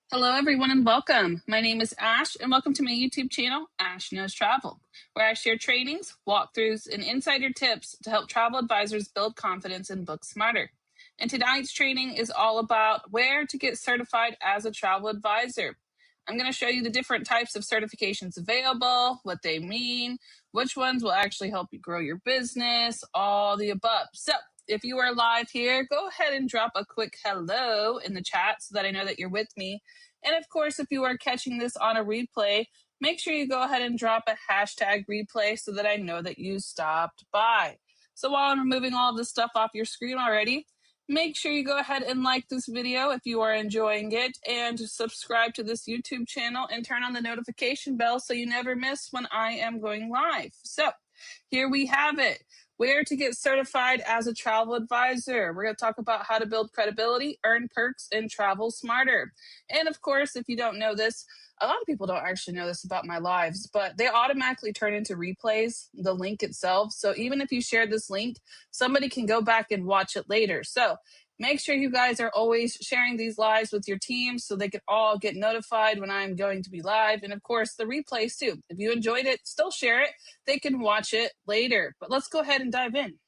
Hello, everyone, and welcome. My name is Ash, and welcome to my YouTube channel, Ash Knows Travel, where I share trainings, walkthroughs, and insider tips to help travel advisors build confidence and book smarter. And tonight's training is all about where to get certified as a travel advisor. I'm going to show you the different types of certifications available, what they mean, which ones will actually help you grow your business, all the above. So, if you are live here, go ahead and drop a quick hello in the chat so that I know that you're with me. And of course, if you are catching this on a replay, make sure you go ahead and drop a hashtag replay so that I know that you stopped by. So while I'm removing all of this stuff off your screen already, make sure you go ahead and like this video if you are enjoying it, and subscribe to this YouTube channel and turn on the notification bell so you never miss when I am going live. So here we have it. Where to get certified as a travel advisor. We're going to talk about how to build credibility, earn perks, and travel smarter. And of course, if you don't know this, a lot of people don't actually know this about my lives, but they automatically turn into replays, the link itself. So even if you share this link, somebody can go back and watch it later. So make sure you guys are always sharing these lives with your team so they can all get notified when I'm going to be live. And of course, the replays too. If you enjoyed it, still share it. They can watch it later. But let's go ahead and dive in.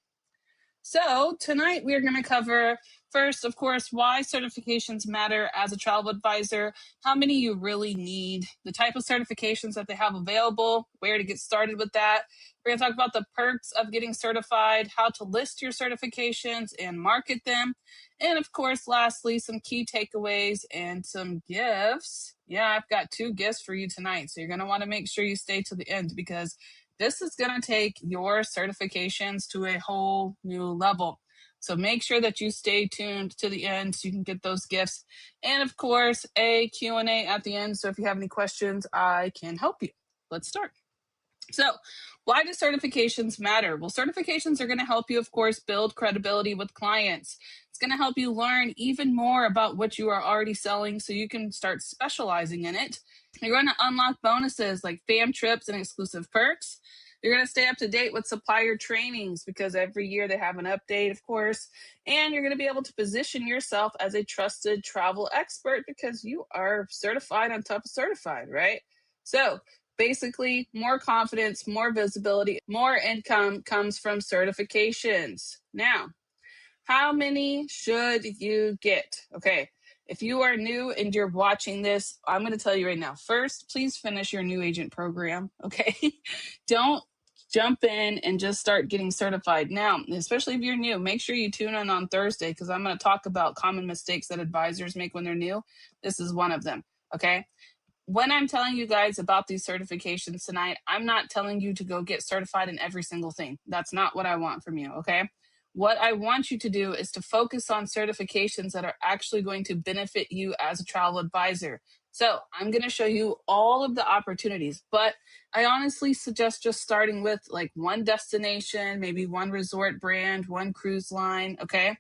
So tonight we are going to cover first, of course, why certifications matter as a travel advisor, how many you really need, the type of certifications that they have available, where to get started with that. We're going to talk about the perks of getting certified, how to list your certifications and market them. And of course, lastly, some key takeaways and some gifts. Yeah, I've got 2 gifts for you tonight. So you're going to want to make sure you stay to the end because this is going to take your certifications to a whole new level. So make sure that you stay tuned to the end so you can get those gifts. And of course, a Q&A at the end. So if you have any questions, I can help you. Let's start. So why do certifications matter? Well, certifications are going to help you, of course, build credibility with clients. It's going to help you learn even more about what you are already selling so you can start specializing in it. You're going to unlock bonuses like fam trips and exclusive perks. You're going to stay up to date with supplier trainings because every year they have an update, of course. And you're going to be able to position yourself as a trusted travel expert because you are certified on top of certified, right? So basically, more confidence, more visibility, more income comes from certifications. Now, how many should you get? Okay. If you are new and you're watching this, I'm going to tell you right now. First, please finish your new agent program. Okay. Don't jump in and just start getting certified. Now, especially if you're new, make sure you tune in on Thursday because I'm going to talk about common mistakes that advisors make when they're new. This is one of them. Okay. When I'm telling you guys about these certifications tonight, I'm not telling you to go get certified in every single thing. That's not what I want from you, okay? What I want you to do is to focus on certifications that are actually going to benefit you as a travel advisor. So I'm going to show you all of the opportunities, but I honestly suggest just starting with like one destination, maybe one resort brand, one cruise line, okay?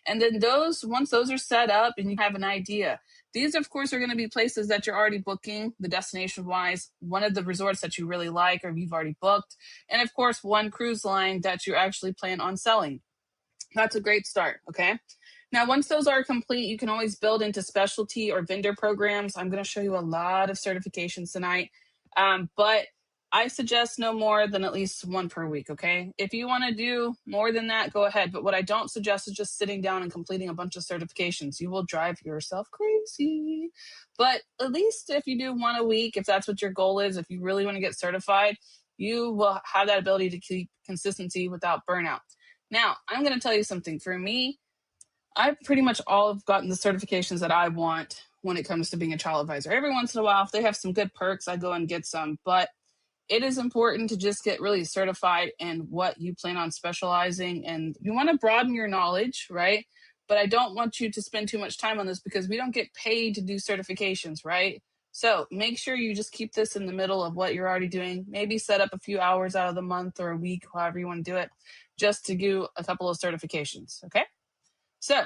And then once those are set up and you have an idea, these, of course, are going to be places that you're already booking, the destination-wise, one of the resorts that you really like or you've already booked, and, of course, one cruise line that you actually plan on selling. That's a great start, okay? Now, once those are complete, you can always build into specialty or vendor programs. I'm going to show you a lot of certifications tonight, but I suggest no more than at least one per week, okay? If you want to do more than that, go ahead. But what I don't suggest is just sitting down and completing a bunch of certifications. You will drive yourself crazy. But at least if you do one a week, if that's what your goal is, if you really want to get certified, you will have that ability to keep consistency without burnout. Now, I'm going to tell you something. For me, I've pretty much all have gotten the certifications that I want when it comes to being a travel advisor. Every once in a while, if they have some good perks, I go and get some. But it is important to just get really certified in what you plan on specializing. And you want to broaden your knowledge, right? But I don't want you to spend too much time on this because we don't get paid to do certifications, right? So make sure you just keep this in the middle of what you're already doing. Maybe set up a few hours out of the month or a week, however you want to do it, just to do a couple of certifications, okay? So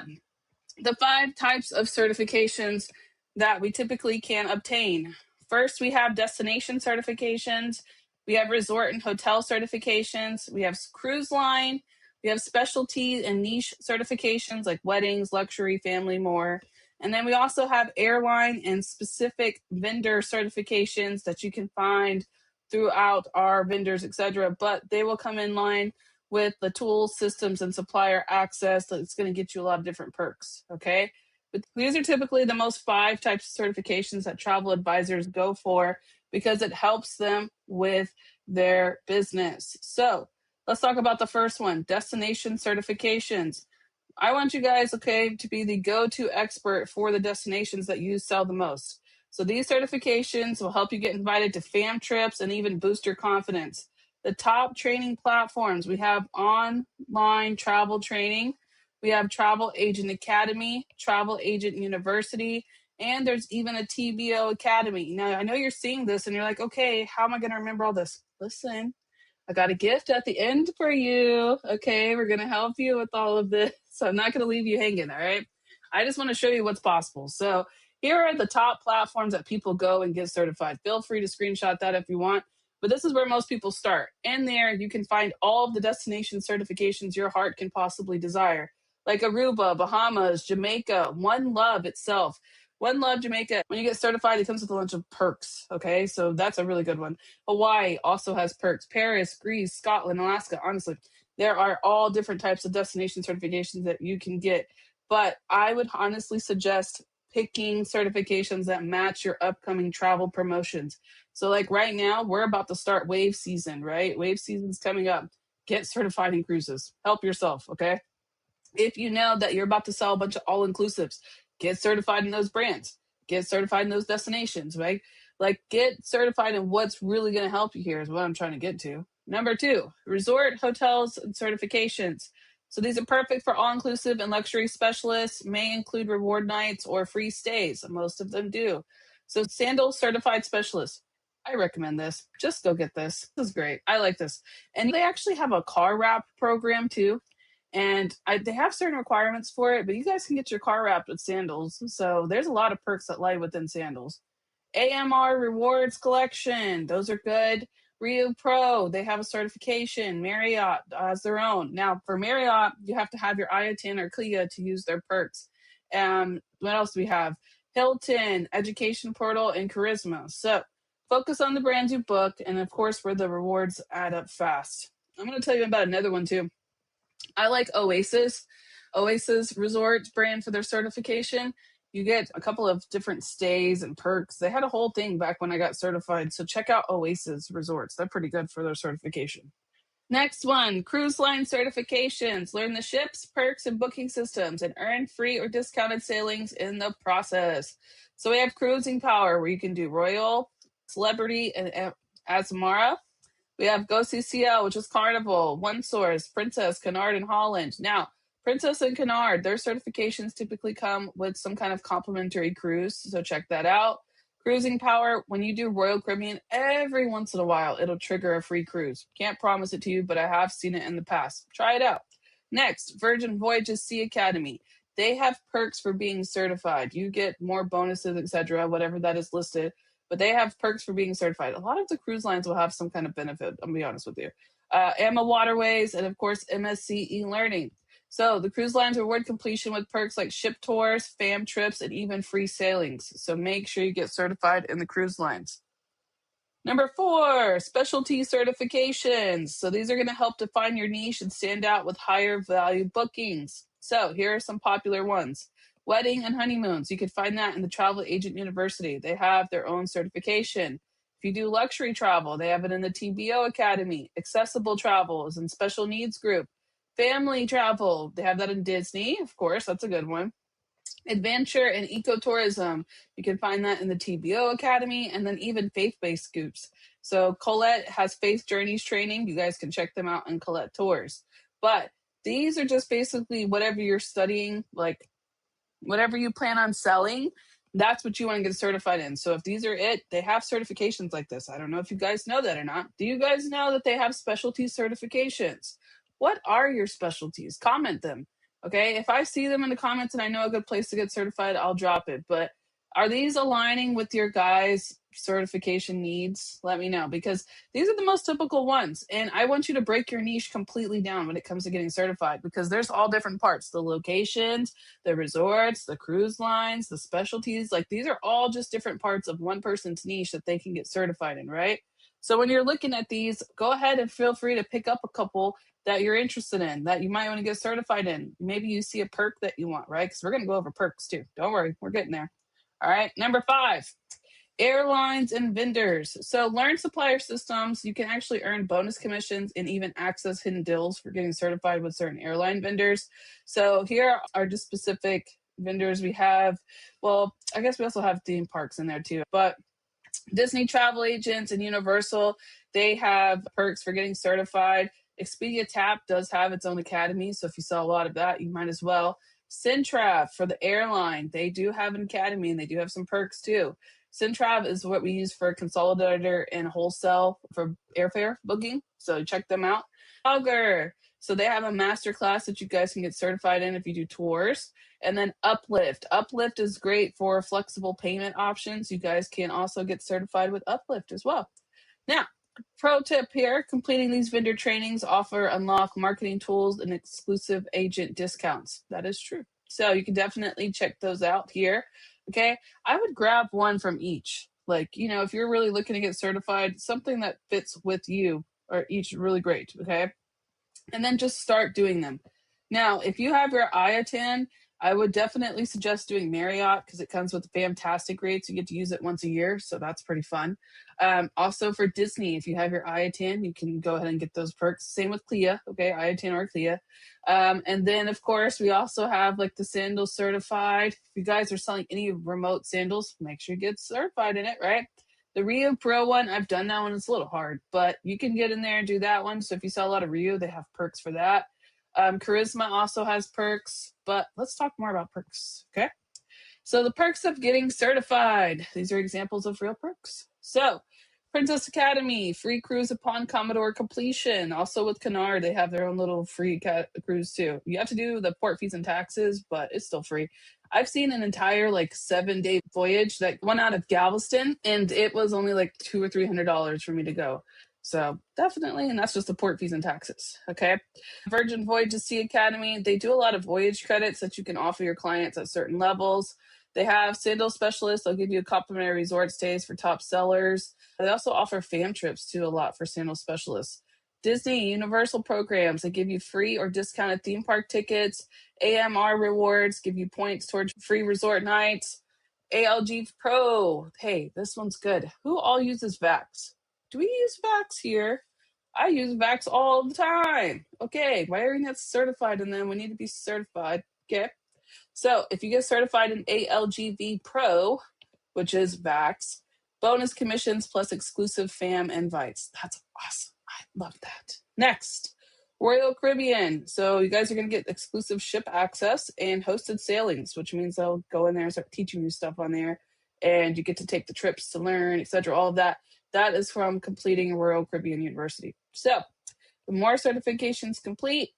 the 5 types of certifications that we typically can obtain. First, we have destination certifications. We have resort and hotel certifications. We have cruise line. We have specialty and niche certifications like weddings, luxury, family, more. And then we also have airline and specific vendor certifications that you can find throughout our vendors, etc. But they will come in line with the tools, systems, and supplier access. That's going to get you a lot of different perks. Okay. But these are typically the most 5 types of certifications that travel advisors go for because it helps them with their business. So let's talk about the first one, destination certifications. I want you guys, okay, to be the go-to expert for the destinations that you sell the most. So these certifications will help you get invited to fam trips and even boost your confidence. The top training platforms, we have online travel training, we have Travel Agent Academy, Travel Agent University, and there's even a TBO Academy. Now, I know you're seeing this and you're like, okay, how am I going to remember all this? Listen, I got a gift at the end for you. Okay, we're going to help you with all of this. So I'm not going to leave you hanging, all right? I just want to show you what's possible. So here are the top platforms that people go and get certified. Feel free to screenshot that if you want, but this is where most people start. In there, you can find all of the destination certifications your heart can possibly desire, like Aruba, Bahamas, Jamaica, One Love itself. One Love Jamaica, when you get certified, it comes with a bunch of perks. Okay, so that's a really good one. Hawaii also has perks. Paris, Greece, Scotland, Alaska. Honestly, there are all different types of destination certifications that you can get. But I would honestly suggest picking certifications that match your upcoming travel promotions. So, like right now, we're about to start wave season, right? Wave season's coming up. Get certified in cruises. Help yourself, okay? If you know that you're about to sell a bunch of all inclusives, get certified in those brands, get certified in those destinations, right? Like, get certified in what's really going to help you here, is what I'm trying to get to. Number 2, resort hotels and certifications. So these are perfect for all inclusive and luxury specialists, may include reward nights or free stays. Most of them do. So, Sandal Certified Specialist. I recommend this. Just go get this. This is great. I like this. And they actually have a car wrap program too. And they have certain requirements for it, but you guys can get your car wrapped with Sandals. So there's a lot of perks that lie within Sandals. AMR Rewards Collection, those are good. Rio Pro, they have a certification. Marriott has their own. Now, for Marriott, you have to have your IATIN or CLIA to use their perks. What else do we have? Hilton, Education Portal, and Charisma. So focus on the brands you booked, and of course, where the rewards add up fast. I'm going to tell you about another one too. I like Oasis Resort brand for their certification. You get a couple of different stays and perks. They had a whole thing back when I got certified. So check out Oasis Resorts. They're pretty good for their certification. Next one, cruise line certifications. Learn the ships, perks, and booking systems and earn free or discounted sailings in the process. So we have Cruising Power, where you can do Royal, Celebrity, and Azamara. We have Go CCL, which is Carnival, One Source, Princess, Cunard, and Holland. Now, Princess and Cunard, their certifications typically come with some kind of complimentary cruise, so check that out. Cruising Power, when you do Royal Caribbean, every once in a while it'll trigger a free cruise. Can't promise it to you, but I have seen it in the past. Try it out. Next, Virgin Voyages Sea Academy. They have perks for being certified. You get more bonuses, etc., whatever that is listed, but they have perks for being certified. A lot of the cruise lines will have some kind of benefit, I'll be honest with you. AMA Waterways, and of course, MSC e-learning. So the cruise lines reward completion with perks like ship tours, fam trips, and even free sailings. So make sure you get certified in the cruise lines. Number 4, specialty certifications. So these are going to help define your niche and stand out with higher value bookings. So here are some popular ones. Wedding and honeymoons. You can find that in the Travel Agent University. They have their own certification. If you do luxury travel, they have it in the TBO Academy. Accessible travel is in Special Needs Group. Family travel, they have that in Disney, of course, that's a good one. Adventure and ecotourism, you can find that in the TBO Academy, and then even faith-based scoops. So Colette has Faith Journeys training. You guys can check them out in Colette Tours. But these are just basically whatever you're studying, like whatever you plan on selling, that's what you want to get certified in. So if these are it, they have certifications like this. I don't know if you guys know that or not. Do you guys know that they have specialty certifications? What are your specialties? Comment them. Okay, if I see them in the comments and I know a good place to get certified, I'll drop it. But Are these aligning with your guys' certification needs? Let me know, because these are the most typical ones. And I want you to break your niche completely down when it comes to getting certified, because there's all different parts: the locations, the resorts, the cruise lines, the specialties. Like, these are all just different parts of one person's niche that they can get certified in, right? So when you're looking at these, go ahead and feel free to pick up a couple that you're interested in, that you might want to get certified in. Maybe you see a perk that you want, right? Because we're going to go over perks too. Don't worry, we're getting there. All right, number 5, airlines and vendors. So learn supplier systems. You can actually earn bonus commissions and even access hidden deals for getting certified with certain airline vendors. So here are just specific vendors we have. Well, I guess we also have theme parks in there too, but Disney travel agents and Universal, they have perks for getting certified. Expedia Tap does have its own academy, so if you saw a lot of that, you might as well. Centrav for the airline, they do have an academy and they do have some perks too. Centrav is what we use for consolidator and wholesale for airfare booking, so check them out. Augur, so they have a master class that you guys can get certified in if you do tours. And then Uplift. Uplift is great for flexible payment options. You guys can also get certified with Uplift as well. Now, pro tip here: completing these vendor trainings offer unlock marketing tools and exclusive agent discounts. That is true. So you can definitely check those out here. Okay. I would grab one from each. Like, if you're really looking to get certified, something that fits with you are each really great. Okay. And then just start doing them. Now, if you have your IATAN, I would definitely suggest doing Marriott because it comes with fantastic rates. You get to use it once a year, so that's pretty fun. Also for Disney, if you have your IATAN, you can go ahead and get those perks. Same with CLIA, okay, IATAN or CLIA. And then, of course, we also have like the sandals certified. If you guys are selling any remote sandals, make sure you get certified in it, right? The Rio Pro one, I've done that one. It's a little hard, but you can get in there and do that one. So if you sell a lot of Rio, they have perks for that. Charisma also has perks, but let's talk more about perks, okay? So the perks of getting certified. These are examples of real perks. So Princess Academy, free cruise upon Commodore completion. Also with Canard, they have their own little free cruise too. You have to do the port fees and taxes, but it's still free. I've seen an entire 7-day voyage that went out of Galveston, and it was only like $200 or $300 for me to go. So definitely, and that's just the port fees and taxes. Okay. Virgin Voyages Sea Academy, they do a lot of voyage credits that you can offer your clients at certain levels. They have sandal specialists. They'll give you complimentary resort stays for top sellers. They also offer fam trips too, a lot for sandal specialists. Disney Universal programs, they give you free or discounted theme park tickets. AMR rewards give you points towards free resort nights. ALG Pro, hey, this one's good. Who all uses Vax? Do we use Vax here? I use Vax all the time. Okay, why are we not certified in them? We need to be certified. Okay. So if you get certified in ALGV Pro, which is Vax, bonus commissions plus exclusive fam invites. That's awesome. I love that. Next, Royal Caribbean. So you guys are going to get exclusive ship access and hosted sailings, which means they'll go in there and start teaching you stuff on there, and you get to take the trips to learn, etc. All of that. That is from completing Royal Caribbean University. So the more certifications complete,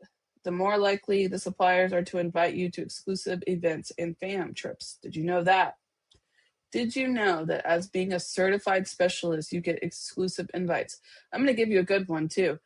the more likely the suppliers are to invite you to exclusive events and fam trips. Did you know that? Did you know that as being a certified specialist, you get exclusive invites? I'm going to give you a good one too.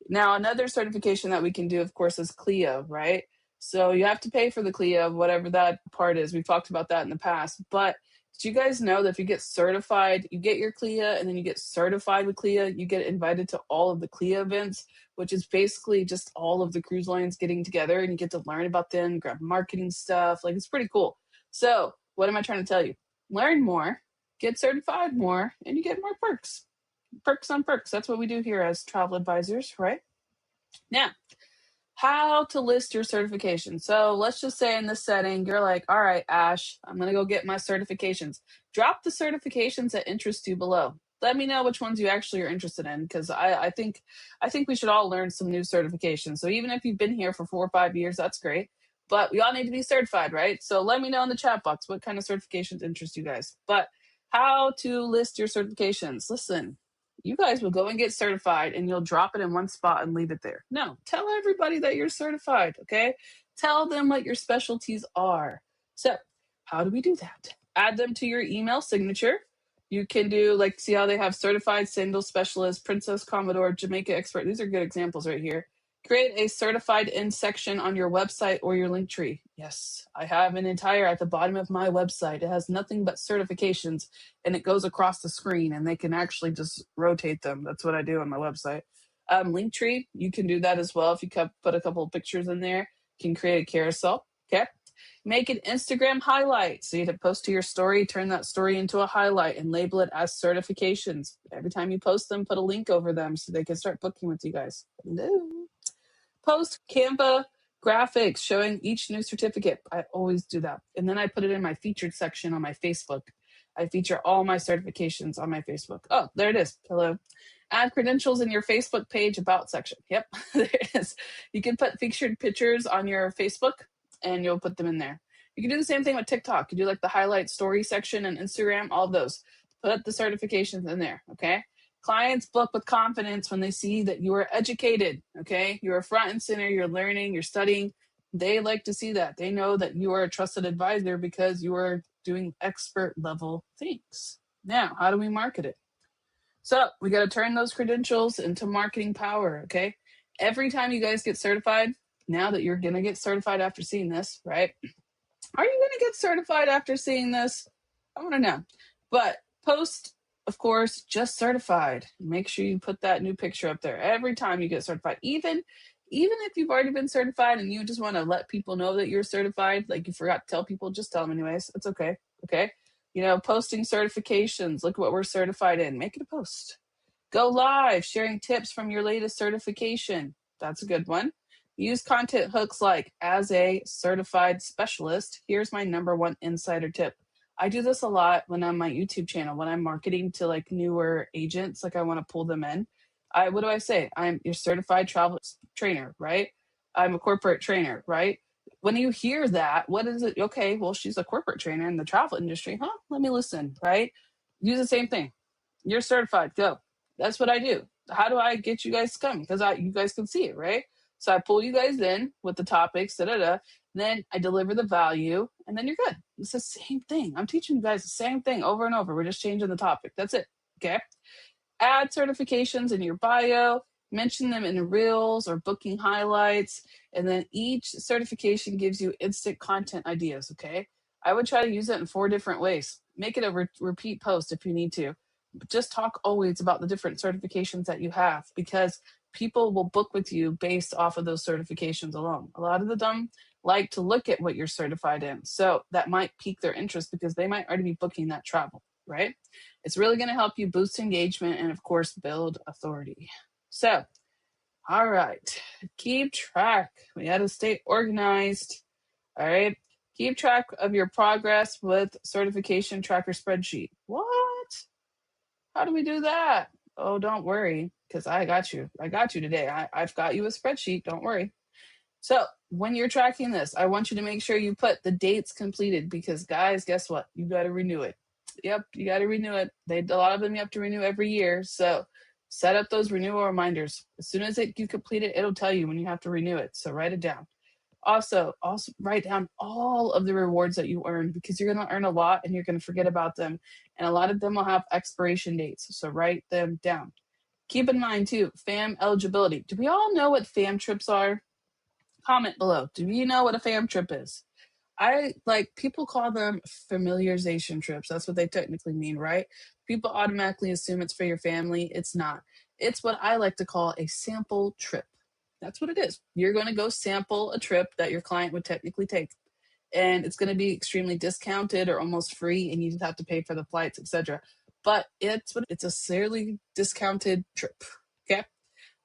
Now, another certification that we can do, of course, is CLIA, right? So you have to pay for the CLIA, whatever that part is. We've talked about that in the past. But did you guys know that if you get certified, you get your CLIA and then you get certified with CLIA, you get invited to all of the CLIA events, which is basically just all of the cruise lines getting together, and you get to learn about them, grab marketing stuff. Like, it's pretty cool. So what am I trying to tell you? Learn more, get certified more, and you get more perks. Perks on perks. That's what we do here as travel advisors, right? Now, how to list your certification. So let's just say in this setting, you're like, all right, Ash, I'm going to go get my certifications. Drop the certifications that interest you below. Let me know which ones you actually are interested in, because I think we should all learn some new certifications. So even if you've been here for 4 or 5 years, that's great. But we all need to be certified, right? So let me know in the chat box what kind of certifications interest you guys. But how to list your certifications. Listen, you guys will go and get certified and you'll drop it in one spot and leave it there. No, tell everybody that you're certified, okay? Tell them what your specialties are. So how do we do that? add them to your email signature. You can do, like, see how they have certified sandal specialist, Princess Commodore, Jamaica expert. These are good examples right here. Create a certified in section on your website or your link tree. Yes, I have an entire at the bottom of my website. It has nothing but certifications and it goes across the screen and they can actually just rotate them. That's what I do on my website. Link tree, you can do that as well. If you put a couple of pictures in there, you can create a carousel. Okay. Make an Instagram highlight. So you post to your story, turn that story into a highlight and label it as certifications. Every time you post them, put a link over them so they can start booking with you guys. Hello. Post Canva graphics showing each new certificate. I always do that. And then I put it in my featured section on my Facebook. I feature all my certifications on my Facebook. Oh, there it is. Hello. Add credentials in your Facebook page about section. Yep, there it is. You can put featured pictures on your Facebook and you'll put them in there. You can do the same thing with TikTok. You do like the highlight story section and Instagram, all of those. Put the certifications in there, okay? Clients book with confidence when they see that you are educated, okay? You're front and center, you're learning, you're studying. They like to see that. They know that you are a trusted advisor because you are doing expert level things. Now, how do we market it? So we got to turn those credentials into marketing power, okay? Every time you guys get certified, now that you're going to get certified after seeing this, right? Are you going to get certified after seeing this? I want to know. But post, of course, just certified. Make sure you put that new picture up there every time you get certified. Even if you've already been certified and you just want to let people know that you're certified, like you forgot to tell people, just tell them anyways. It's okay. Okay. You know, posting certifications. Look what we're certified in. Make it a post. Go live, sharing tips from your latest certification. That's a good one. Use content hooks like, as a certified specialist, here's my #1 insider tip. I do this a lot when on my YouTube channel, when I'm marketing to like newer agents, like I want to pull them in. What do I say? I'm your certified travel trainer, right? I'm a corporate trainer, right? When you hear that, what is it? Okay, well, she's a corporate trainer in the travel industry, huh? Let me listen, right? Use the same thing. You're certified, go. That's what I do. How do I get you guys to come? Because you guys can see it, right? So I pull you guys in with the topics, then I deliver the value, and then you're good. It's the same thing. I'm teaching you guys the same thing over and over. We're just changing the topic. That's it. Okay. Add certifications in your bio, mention them in reels or booking highlights, and then each certification gives you instant content ideas. Okay. I would try to use it in 4 different ways. Make it a repeat post if you need to. Just talk always about the different certifications that you have because people will book with you based off of those certifications alone. A lot of them like to look at what you're certified in. So that might pique their interest because they might already be booking that travel, right? It's really going to help you boost engagement and, of course, build authority. So, all right, keep track. We got to stay organized. All right. Keep track of your progress with certification tracker spreadsheet. What? How do we do that? Oh, don't worry, because I got you. I got you today. I've got you a spreadsheet. Don't worry. So when you're tracking this, I want you to make sure you put the dates completed because, guys, guess what? You got to renew it. Yep, you got to renew it. A lot of them you have to renew every year. So set up those renewal reminders. As soon as you complete it, it'll tell you when you have to renew it. So write it down. Also write down all of the rewards that you earned because you're going to earn a lot and you're going to forget about them. And a lot of them will have expiration dates. So write them down. Keep in mind, too, FAM eligibility. Do we all know what FAM trips are? Comment below. Do you know what a FAM trip is? People call them familiarization trips. That's what they technically mean, right? People automatically assume it's for your family. It's not. It's what I like to call a sample trip. That's what it is. You're going to go sample a trip that your client would technically take. And it's going to be extremely discounted or almost free, and you just have to pay for the flights, etc. But it's a severely discounted trip. Okay.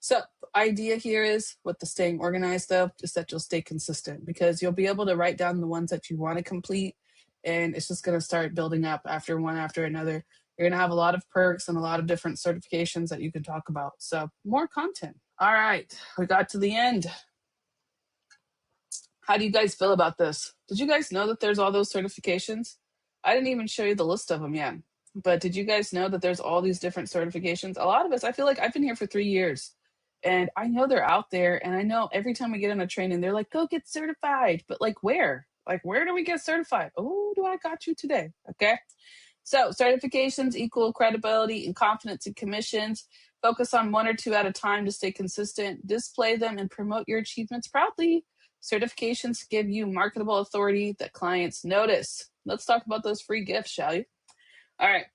So idea here is with the staying organized though, is that you'll stay consistent because you'll be able to write down the ones that you want to complete and it's just going to start building up after one after another. You're going to have a lot of perks and a lot of different certifications that you can talk about. So more content. All right, we got to the end. How do you guys feel about this? Did you guys know that there's all those certifications? I didn't even show you the list of them yet. But did you guys know that there's all these different certifications? A lot of us, I feel like I've been here for 3 years. And I know they're out there. And I know every time we get on a training, they're like, go get certified. But like where? Like, where do we get certified? Oh, do I got you today? Okay. So certifications equal credibility and confidence in commissions. Focus on one or two at a time to stay consistent. Display them and promote your achievements proudly. Certifications give you marketable authority that clients notice. Let's talk about those free gifts, shall you? All right.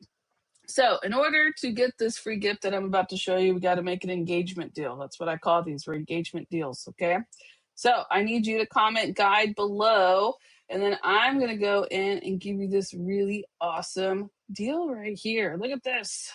So in order to get this free gift that I'm about to show you, we got to make an engagement deal. That's what I call these, engagement deals, okay? So I need you to comment guide below, and then I'm going to go in and give you this really awesome deal right here. Look at this.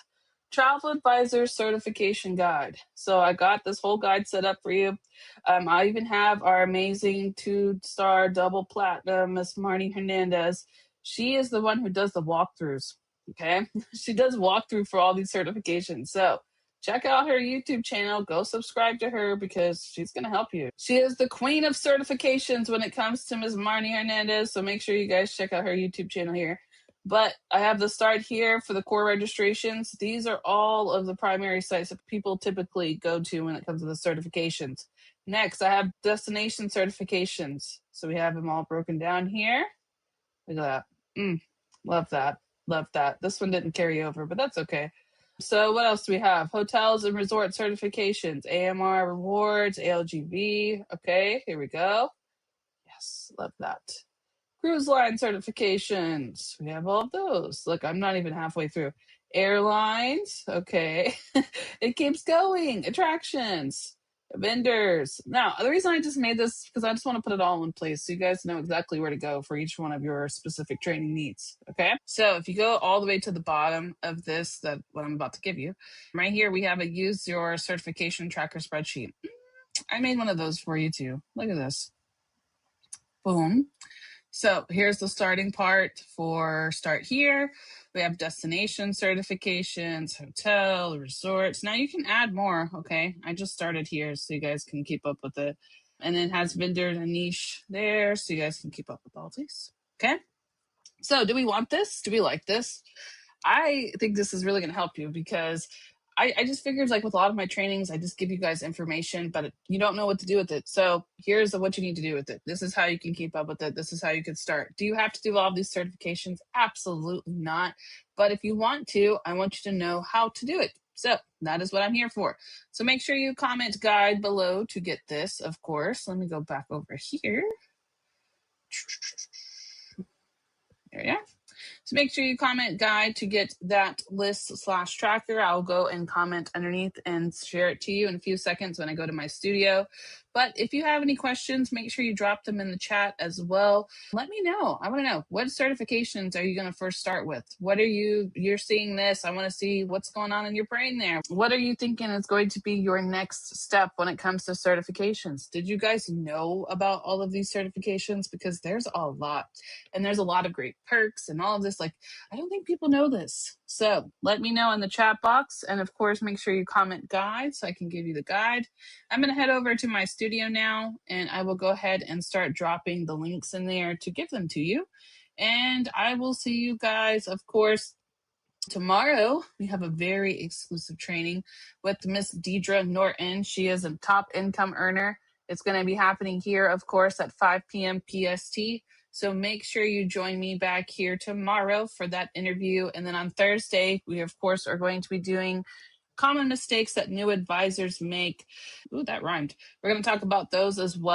Travel Advisor Certification Guide. So I got this whole guide set up for you. I even have our amazing 2-star double platinum, Miss Marnie Hernandez. She is the one who does the walkthroughs. Okay. She does walkthrough for all these certifications. So check out her YouTube channel. Go subscribe to her because she's going to help you. She is the queen of certifications when it comes to Ms. Marnie Hernandez. So make sure you guys check out her YouTube channel here. But I have the start here for the core registrations. These are all of the primary sites that people typically go to when it comes to the certifications. Next, I have destination certifications. So we have them all broken down here. Look at that. Love that. Love that. This one didn't carry over, but that's okay. So what else do we have? Hotels and resort certifications, AMR rewards, ALGV. Okay, here we go. Yes, love that. Cruise line certifications. We have all of those. Look, I'm not even halfway through. Airlines. Okay. It keeps going. Attractions. Vendors. Now, the reason I just made this because I just want to put it all in place so you guys know exactly where to go for each one of your specific training needs. Okay. So if you go all the way to the bottom of this, that what I'm about to give you, right here we have a use your certification tracker spreadsheet. I made one of those for you too. Look at this. Boom. So here's the starting part for start here. We have destination certifications, hotel, resorts. Now you can add more, okay? I just started here so you guys can keep up with it. And then it has vendor and niche there so you guys can keep up with all these, okay? So do we want this? Do we like this? I think this is really going to help you because I just figured like with a lot of my trainings, I just give you guys information, but you don't know what to do with it. So here's what you need to do with it. This is how you can keep up with it. This is how you can start. Do you have to do all of these certifications? Absolutely not. But if you want to, I want you to know how to do it. So that is what I'm here for. So make sure you comment guide below to get this, of course. Let me go back over here. There you go. So make sure you comment guide to get that list/tracker. I'll go and comment underneath and share it to you in a few seconds when I go to my studio. But if you have any questions, make sure you drop them in the chat as well. Let me know. I want to know, what certifications are you going to first start with? What are you're seeing this? I want to see what's going on in your brain there. What are you thinking is going to be your next step when it comes to certifications? Did you guys know about all of these certifications? Because there's a lot, and there's a lot of great perks and all of this. Like, I don't think people know this. So let me know in the chat box. And of course, make sure you comment guide so I can give you the guide. I'm going to head over to my studio now, and I will go ahead and start dropping the links in there to give them to you. And I will see you guys, of course, tomorrow. We have a very exclusive training with Miss Deidre Norton. She is a top income earner. It's going to be happening here, of course, at 5 p.m. PST. So make sure you join me back here tomorrow for that interview. And then on Thursday, we, of course, are going to be doing common mistakes that new advisors make. Ooh, that rhymed. We're going to talk about those as well.